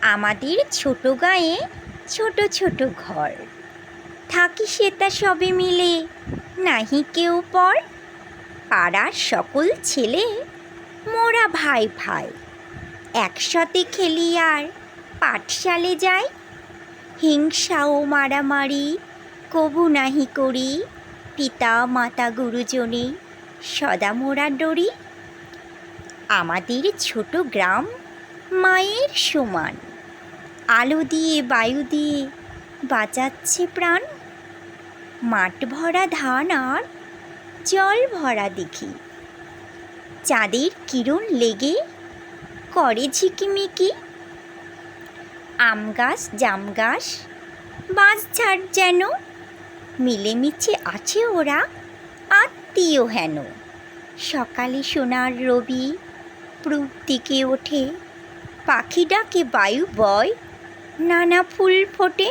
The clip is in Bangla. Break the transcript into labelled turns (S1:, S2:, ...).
S1: আমাদের ছোট গাঁয়ে ছোট ছোট ঘর, থাকি সেটা সবে মিলে, নাহি কেউ পর। পাড়ার সকল ছেলে মোরা ভাই ভাই, একসাথে খেলি আর পাঠশালে যাই। হিংসা ও মারামারি কবু নাহি করি, পিতা মাতা গুরুজনে সদা মোরা ডরি। আমাদের ছোট গ্রাম মায়ের সমান, আলো দিয়ে বায়ু দিয়ে বাঁচাচ্ছে প্রাণ। মাঠ ভরা ধান আর জল ভরা দিঘি, চাঁদের কিরণ লেগে করে ঝিকিমিকি। আম গাছ জাম গাছ বাঁশঝাড় যেন মিলেমিশে আছে ওরা আত্মীয় হেন। সকালে সোনার রবি পূব দিকে ওঠে, পাখি ডাকে বায়ু বয়, নানা ফুল ফোটে।